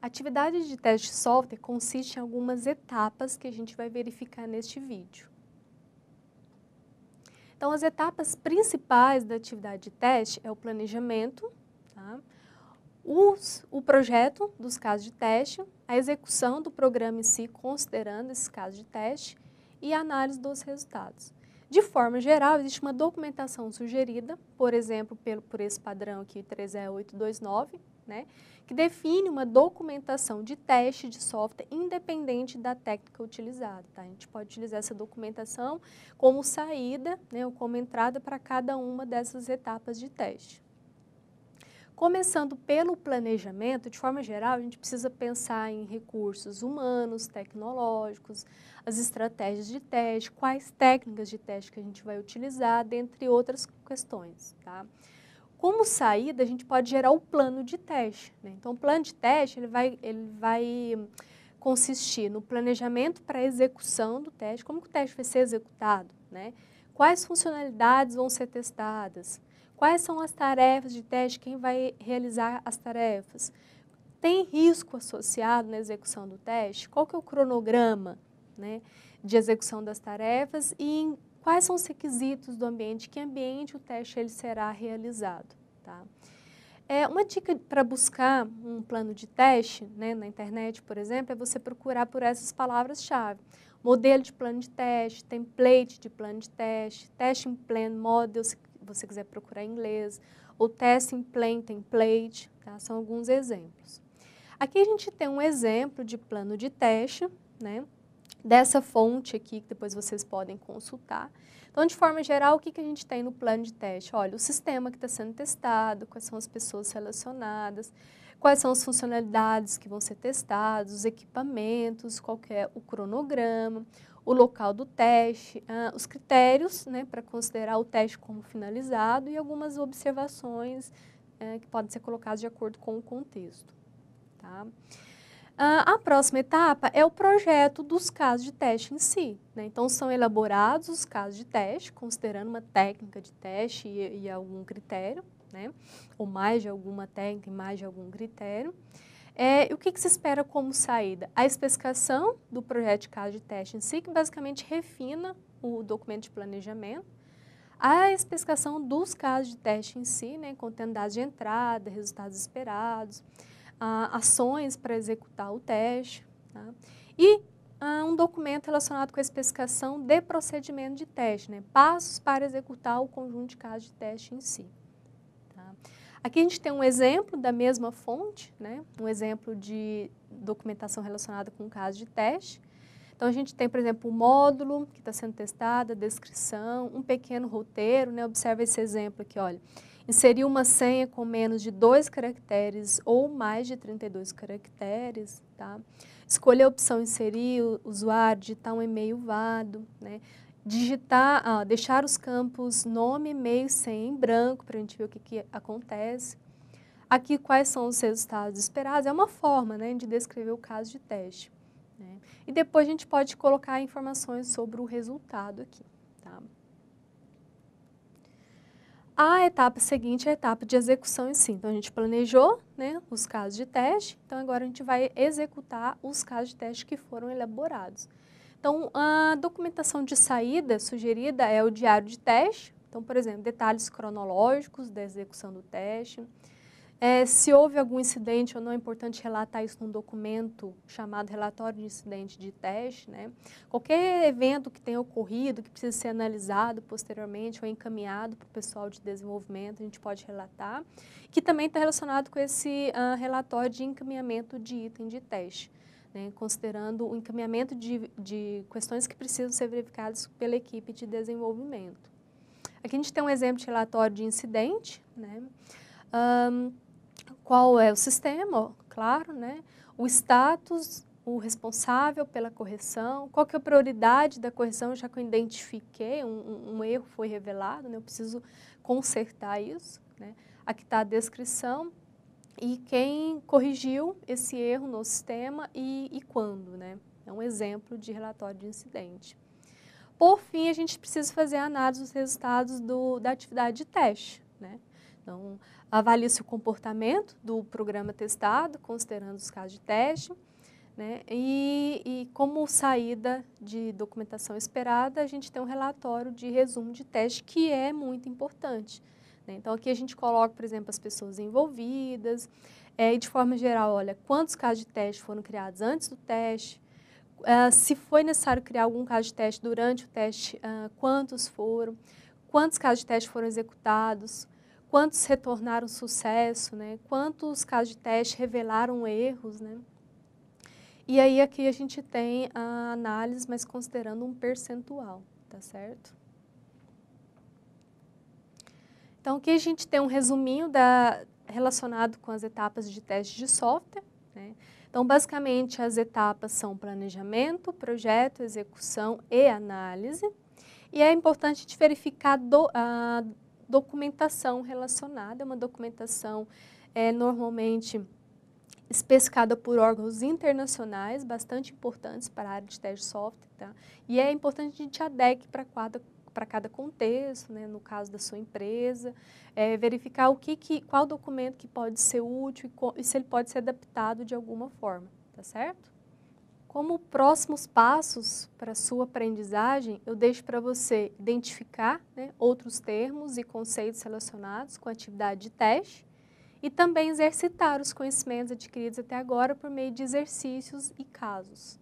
A atividade de teste de software consiste em algumas etapas que a gente vai verificar neste vídeo. Então, as etapas principais da atividade de teste é o planejamento, tá? O projeto dos casos de teste, a execução do programa em si, considerando esses casos de teste, e a análise dos resultados. De forma geral, existe uma documentação sugerida, por exemplo, por esse padrão aqui, 36829, né, que define uma documentação de teste de software independente da técnica utilizada. Tá? A gente pode utilizar essa documentação como saída, né, ou como entrada para cada uma dessas etapas de teste. Começando pelo planejamento, de forma geral, a gente precisa pensar em recursos humanos, tecnológicos, as estratégias de teste, quais técnicas de teste que a gente vai utilizar, dentre outras questões. Tá? Como saída, a gente pode gerar o plano de teste. Né? Então, o plano de teste ele vai consistir no planejamento para a execução do teste, como que o teste vai ser executado, né? Quais funcionalidades vão ser testadas, quais são as tarefas de teste, quem vai realizar as tarefas, tem risco associado na execução do teste, qual que é o cronograma, né, de execução das tarefas e quais são os requisitos do ambiente, que ambiente o teste ele será realizado. Tá? Uma dica para buscar um plano de teste, né, na internet, por exemplo, é você procurar por essas palavras-chave. Modelo de plano de teste, template de plano de teste, testing plan model, se você quiser procurar em inglês, ou testing plan template, tá? São alguns exemplos. Aqui a gente tem um exemplo de plano de teste, né, dessa fonte aqui, que depois vocês podem consultar. Então, de forma geral, o que a gente tem no plano de teste? Olha, o sistema que está sendo testado, quais são as pessoas selecionadas, quais são as funcionalidades que vão ser testadas, os equipamentos, qual que é o cronograma, o local do teste, os critérios, né, para considerar o teste como finalizado e algumas observações que podem ser colocadas de acordo com o contexto. Tá? A próxima etapa é o projeto dos casos de teste em si. Né? Então, são elaborados os casos de teste, considerando uma técnica de teste e algum critério, né? Ou mais de alguma técnica e mais de algum critério. E o que se espera como saída? A especificação do projeto de caso de teste em si, que basicamente refina o documento de planejamento, a especificação dos casos de teste em si, né? Contendo dados de entrada, resultados esperados, ações para executar o teste, tá? E um documento relacionado com a especificação de procedimento de teste, né? Passos para executar o conjunto de casos de teste em si. Tá? Aqui a gente tem um exemplo da mesma fonte, né? Um exemplo de documentação relacionada com o caso de teste. Então, a gente tem, por exemplo, o módulo que está sendo testado, a descrição, um pequeno roteiro, né? Observa esse exemplo aqui, olha. Inserir uma senha com menos de 2 caracteres ou mais de 32 caracteres, tá? Escolher a opção inserir o usuário, digitar um e-mail válido, né? Deixar os campos nome, e-mail, senha em branco para a gente ver o que acontece. Aqui, quais são os resultados esperados? É uma forma, né, de descrever o caso de teste. Né? E depois a gente pode colocar informações sobre o resultado aqui. Tá? A etapa seguinte é a etapa de execução em si. Então, a gente planejou, né, os casos de teste, então agora a gente vai executar os casos de teste que foram elaborados. Então, a documentação de saída sugerida é o diário de teste. Então, por exemplo, detalhes cronológicos da execução do teste. Se houve algum incidente ou não, é importante relatar isso num documento chamado relatório de incidente de teste. Né? Qualquer evento que tenha ocorrido, que precisa ser analisado posteriormente ou encaminhado para o pessoal de desenvolvimento, a gente pode relatar, que também está relacionado com esse relatório de encaminhamento de item de teste, né? Considerando o encaminhamento de questões que precisam ser verificadas pela equipe de desenvolvimento. Aqui a gente tem um exemplo de relatório de incidente, né? Qual é o sistema, claro, né? O status, o responsável pela correção, qual que é a prioridade da correção, já que eu identifiquei, um erro foi revelado, né? Eu preciso consertar isso. Né? Aqui está a descrição e quem corrigiu esse erro no sistema e quando. Né? É um exemplo de relatório de incidente. Por fim, a gente precisa fazer a análise dos resultados da atividade de teste. Né? Então, avalia-se o comportamento do programa testado, considerando os casos de teste, né? E como saída de documentação esperada, a gente tem um relatório de resumo de teste, que é muito importante, né? Então, aqui a gente coloca, por exemplo, as pessoas envolvidas, e de forma geral, olha, quantos casos de teste foram criados antes do teste, se foi necessário criar algum caso de teste durante o teste, quantos foram, quantos casos de teste foram executados, quantos retornaram sucesso, né? Quantos casos de teste revelaram erros, né? E aí aqui a gente tem a análise, mas considerando um percentual, tá certo? Então aqui a gente tem um resuminho relacionado com as etapas de teste de software, né? Então basicamente as etapas são planejamento, projeto, execução e análise. E é importante a gente verificar a documentação relacionada, é uma documentação normalmente especificada por órgãos internacionais, bastante importantes para a área de teste de software, tá? E é importante que a gente adeque para cada contexto, né? No caso da sua empresa, verificar qual documento que pode ser útil e se ele pode ser adaptado de alguma forma, tá certo? Como próximos passos para a sua aprendizagem, eu deixo para você identificar, né, outros termos e conceitos relacionados com a atividade de teste e também exercitar os conhecimentos adquiridos até agora por meio de exercícios e casos.